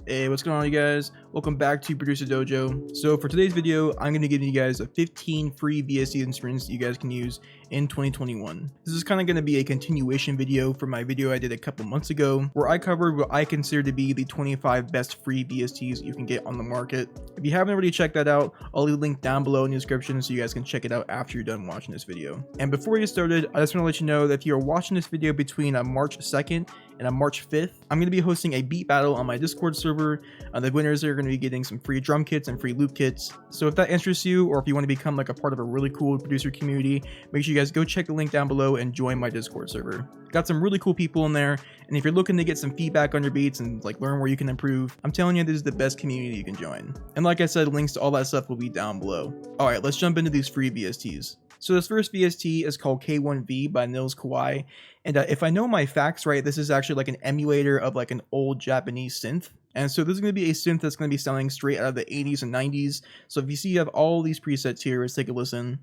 Hey, what's going on, you guys? Welcome back to Producer Dojo. So for today's video, I'm going to give you guys 15 free VST instruments you guys can use in 2021. This is kind of going to be a continuation video from my video I did a couple months ago, where I covered what I consider to be the 25 best free VSTs you can get on the market. If you haven't already checked that out, I'll leave a link down below in the description so you guys can check it out after you're done watching this video. And before we get started, I just want to let you know that if you're watching this video between March 2nd and on March 5th, I'm going to be hosting a beat battle on my Discord server. The winners are going to be getting some free drum kits and free loop kits. So if that interests you, or if you want to become like a part of a really cool producer community, make sure you guys go check the link down below and join my Discord server. Got some really cool people in there, and if you're looking to get some feedback on your beats and like learn where you can improve, I'm telling you, this is the best community you can join. And like I said, links to all that stuff will be down below. Alright, let's jump into these free VSTs. So this first VST is called K1v by Nils Kawai, and if I know my facts right, this is actually like an emulator of like an old Japanese synth. And so this is going to be a synth that's going to be sounding straight out of the 80s and 90s. So if you see you have all these presets here, let's take a listen.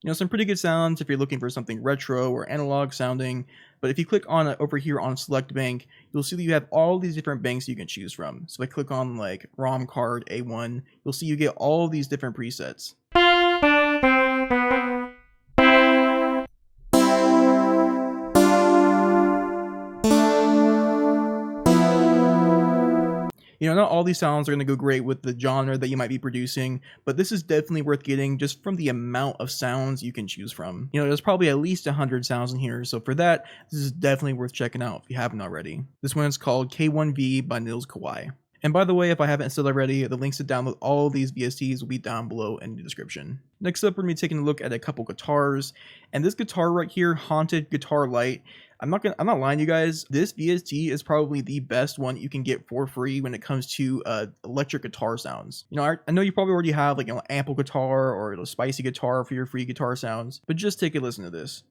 You know, some pretty good sounds if you're looking for something retro or analog sounding, but if you click on over here on select bank, you'll see that you have all these different banks you can choose from. So if I click on like ROM card A1, you'll see you get all these different presets. You know, not all these sounds are going to go great with the genre that you might be producing, but this is definitely worth getting just from the amount of sounds you can choose from. You know, there's probably at least 100 sounds in here, so for that, this is definitely worth checking out if you haven't already. This one is called K1v by Nils Kawai. And by the way, if I haven't said already, the links to download all of these VSTs will be down below in the description. Next up, we're going to be taking a look at a couple guitars, and this guitar right here, Haunted Guitar Lite. I'm not lying to you guys, this VST is probably the best one you can get for free when it comes to electric guitar sounds. You know, I know you probably already have like an ample guitar or a spicy guitar for your free guitar sounds, but just take a listen to this.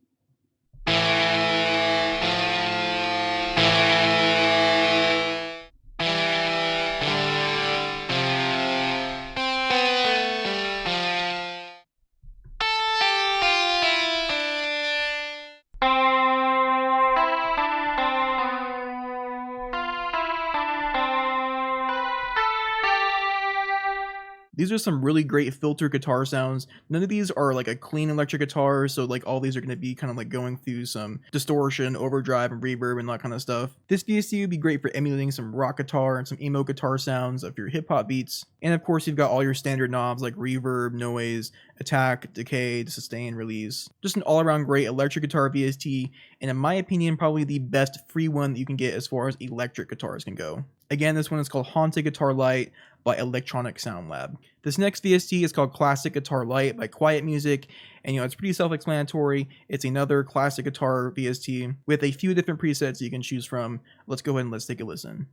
These are some really great filter guitar sounds. None of these are like a clean electric guitar, so like all these are going to be kind of like going through some distortion, overdrive, and reverb and that kind of stuff. This VST would be great for emulating some rock guitar and some emo guitar sounds of your hip hop beats. And of course, you've got all your standard knobs like reverb, noise, attack, decay, sustain, release. Just an all-around great electric guitar VST, and in my opinion, probably the best free one that you can get as far as electric guitars can go. Again, this one is called Haunted Guitar Lite by Electronic Sound Lab. This next VST is called Classic Guitar Lite by Quiet Music, and you know, it's pretty self-explanatory. It's another classic guitar VST with a few different presets you can choose from. Let's go ahead and let's take a listen.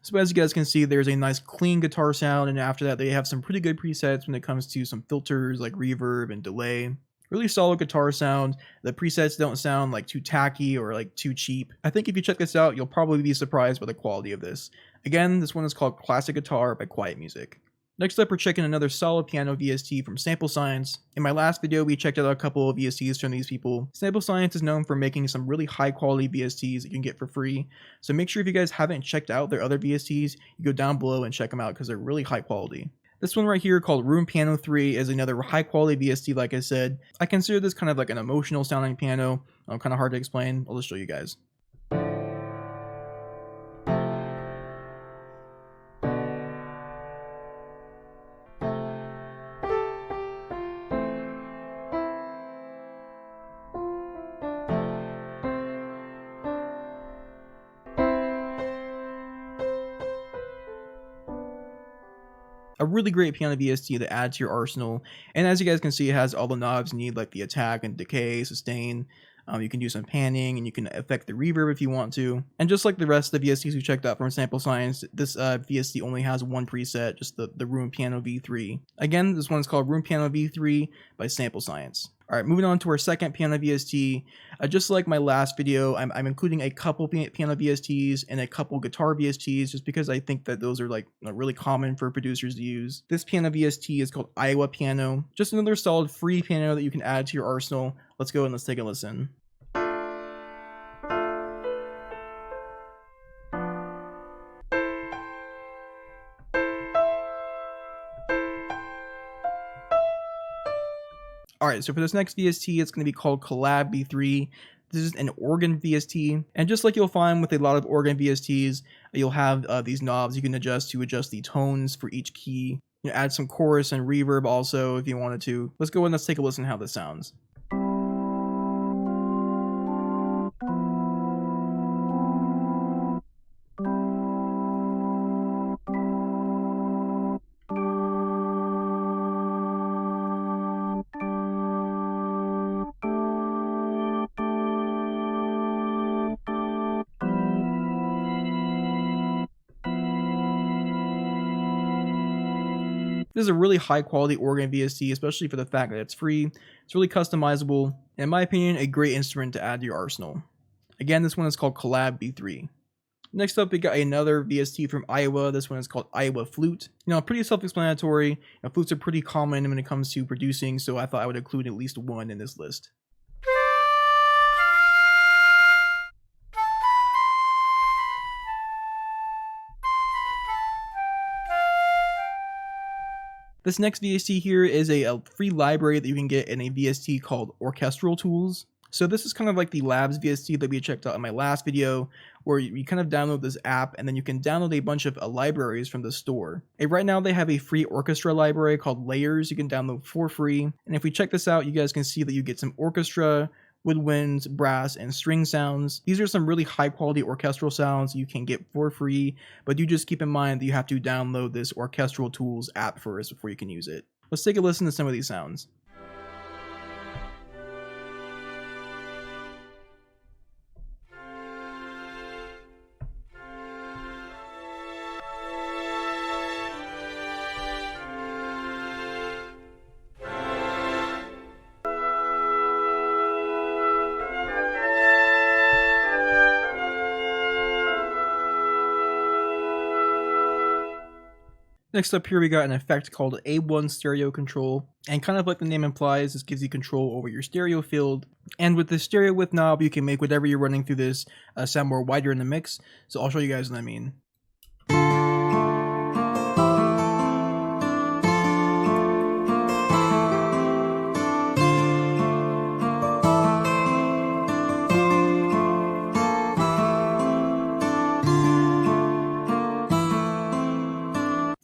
So as you guys can see, there's a nice clean guitar sound, and after that they have some pretty good presets when it comes to some filters like reverb and delay. Really solid guitar sound. The presets don't sound like too tacky or like too cheap. I think if you check this out, you'll probably be surprised by the quality of this. Again, this one is called Classic Guitar by Quiet Music. Next up, we're checking another solid piano VST from Sample Science. In my last video, we checked out a couple of VSTs from these people. Sample Science is known for making some really high quality VSTs that you can get for free. So make sure if you guys haven't checked out their other VSTs, you go down below and check them out because they're really high quality. This one right here called Room Piano 3 is another high quality VST like I said. I consider this kind of like an emotional sounding piano. Kind of hard to explain. I'll just show you guys. a really great piano VST to add to your arsenal. And as you guys can see, it has all the knobs you need, like the attack and decay, sustain. You can do some panning, and you can affect the reverb if you want to. And just like the rest of the VSTs we checked out from Sample Science, this VST only has one preset, just the Room Piano V3. Again, this one is called Room Piano V3 by Sample Science. Alright, moving on to our second piano VST. Just like my last video, I'm including a couple piano VSTs and a couple guitar VSTs, just because I think that those are like really common for producers to use. This piano VST is called Iowa Piano. Just another solid free piano that you can add to your arsenal. Let's go and let's take a listen. Alright, so for this next VST, it's going to be called Collab B3. This is an organ VST, and just like you'll find with a lot of organ VSTs, you'll have these knobs you can adjust to adjust the tones for each key. You know, add some chorus and reverb also if you wanted to. Let's go and let's take a listen how this sounds. This is a really high quality organ VST, especially for the fact that it's free. It's really customizable, and in my opinion, a great instrument to add to your arsenal. Again, this one is called Collab B3. Next up, we got another VST from Iowa. This one is called Iowa Flute. You know, pretty self-explanatory. Flutes are pretty common when it comes to producing, so I thought I would include at least one in this list. This next VST here is a free library that you can get in a VST called Orchestral Tools. So this is kind of like the Labs VST that we checked out in my last video, where you kind of download this app and then you can download a bunch of libraries from the store. And right now they have a free orchestra library called Layers you can download for free. And if we check this out, you guys can see that you get some orchestra, woodwinds, brass, and string sounds. These are some really high quality orchestral sounds you can get for free, but do just keep in mind that you have to download this Orchestral Tools app first before you can use it. Let's take a listen to some of these sounds. Next up here we got an effect called A1 Stereo Control, and kind of like the name implies, this gives you control over your stereo field. And with the stereo width knob, you can make whatever you're running through this sound more wider in the mix, so I'll show you guys what I mean.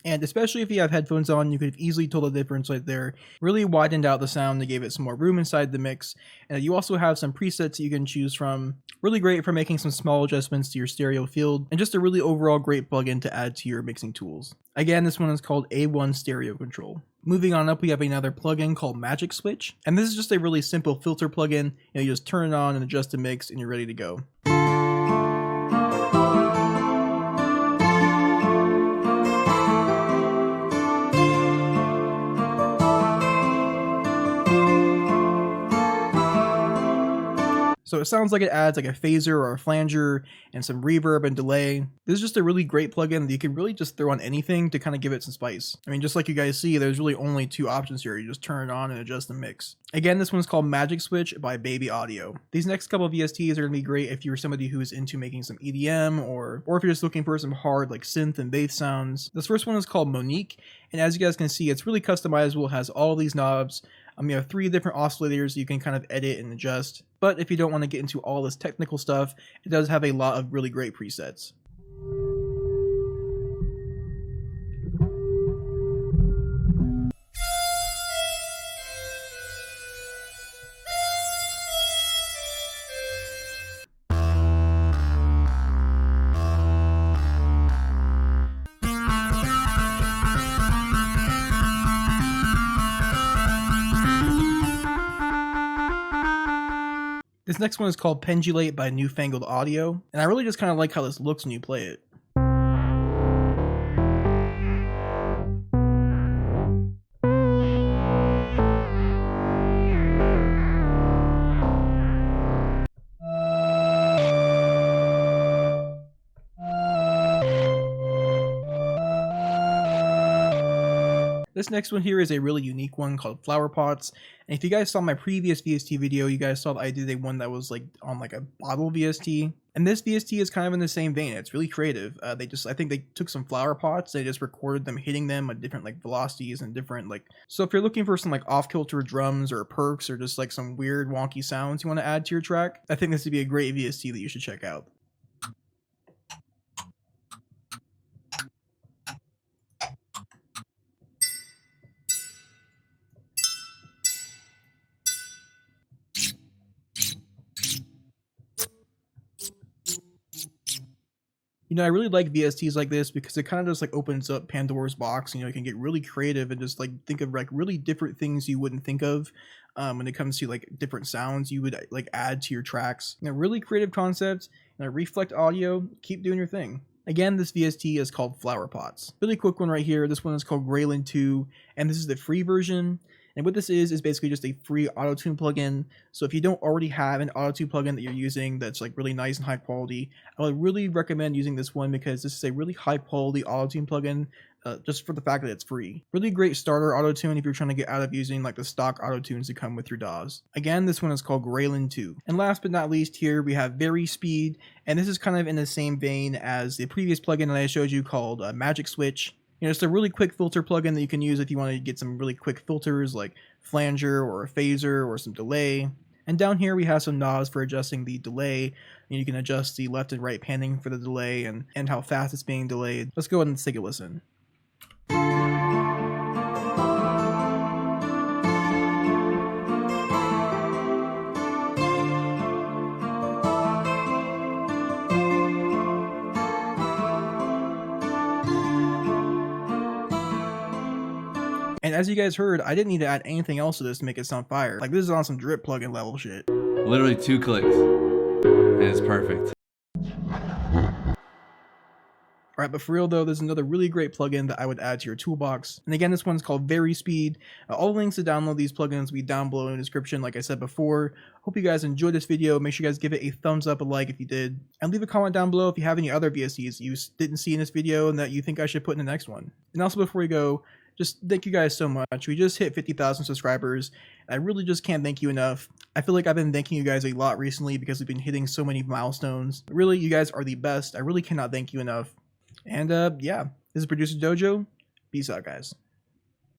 And especially if you have headphones on, you could have easily told the difference right there. Really widened out the sound, they gave it some more room inside the mix. And you also have some presets that you can choose from. Really great for making some small adjustments to your stereo field, and just a really overall great plugin to add to your mixing tools. Again, this one is called A1 Stereo Control. Moving on up, we have another plugin called Magic Switch. And this is just a really simple filter plugin. You just turn it on and adjust the mix and you're ready to go. So it sounds like it adds like a phaser or a flanger and some reverb and delay. This is just a really great plugin that you can really just throw on anything to kind of give it some spice. I mean, just like you guys see, there's really only two options here. You just turn it on and adjust the mix. Again, this one's called Magic Switch by Baby Audio. These next couple of VSTs are going to be great if you're somebody who's into making some EDM or if you're just looking for some hard like synth and bass sounds. This first one is called Monique, and as you guys can see, it's really customizable. It has all these knobs. You have 3 different oscillators you can kind of edit and adjust. But if you don't want to get into all this technical stuff, it does have a lot of really great presets. This next one is called Pendulate by Newfangled Audio, and I really just kind of like how this looks when you play it. This next one here is a really unique one called Flower Pots. And if you guys saw my previous VST video, you guys saw that I did a one that was like on like a bottle VST. And this VST is kind of in the same vein. It's really creative. I think they took some flower pots, they just recorded them hitting them at different like velocities and different like, so if you're looking for some like off-kilter drums or perks or just like some weird wonky sounds you want to add to your track, I think this would be a great VST that you should check out. You know, I really like VSTs like this because it kind of just like opens up Pandora's box. You know, you can get really creative and just like think of like really different things you wouldn't think of when it comes to like different sounds you would like add to your tracks. You know, really creative concepts. You know, reflect audio. Keep doing your thing. Again, this VST is called Flower Pots. Really quick one right here. This one is called Graillon 2, and this is the free version. And what this is basically just a free auto-tune plugin. So if you don't already have an auto-tune plugin that you're using that's like really nice and high quality, I would really recommend using this one because this is a really high quality auto-tune plugin just for the fact that it's free. Really great starter auto-tune if you're trying to get out of using like the stock auto-tunes that come with your DAWs. Again, this one is called Graillon 2. And last but not least here we have VariSpeed, and this is kind of in the same vein as the previous plugin that I showed you called Magic Switch. You know, it's a really quick filter plugin that you can use if you want to get some really quick filters like flanger or a phaser or some delay. And down here we have some knobs for adjusting the delay, and you can adjust the left and right panning for the delay and how fast it's being delayed. Let's go ahead and take a listen. And as you guys heard, I didn't need to add anything else to this to make it sound fire. Like, this is on some drip plugin level shit. Literally 2 clicks, and it's perfect. Alright, but for real though, there's another really great plugin that I would add to your toolbox. And again, this one's called VariSpeed. All the links to download these plugins will be down below in the description, like I said before. Hope you guys enjoyed this video. Make sure you guys give it a thumbs up, a like if you did. And leave a comment down below if you have any other VSTs you didn't see in this video and that you think I should put in the next one. And also before we go, just thank you guys so much. We just hit 50,000 subscribers. I really just can't thank you enough. I feel like I've been thanking you guys a lot recently because we've been hitting so many milestones. Really, you guys are the best. I really cannot thank you enough. And yeah, this is Producer Dojo. Peace out, guys.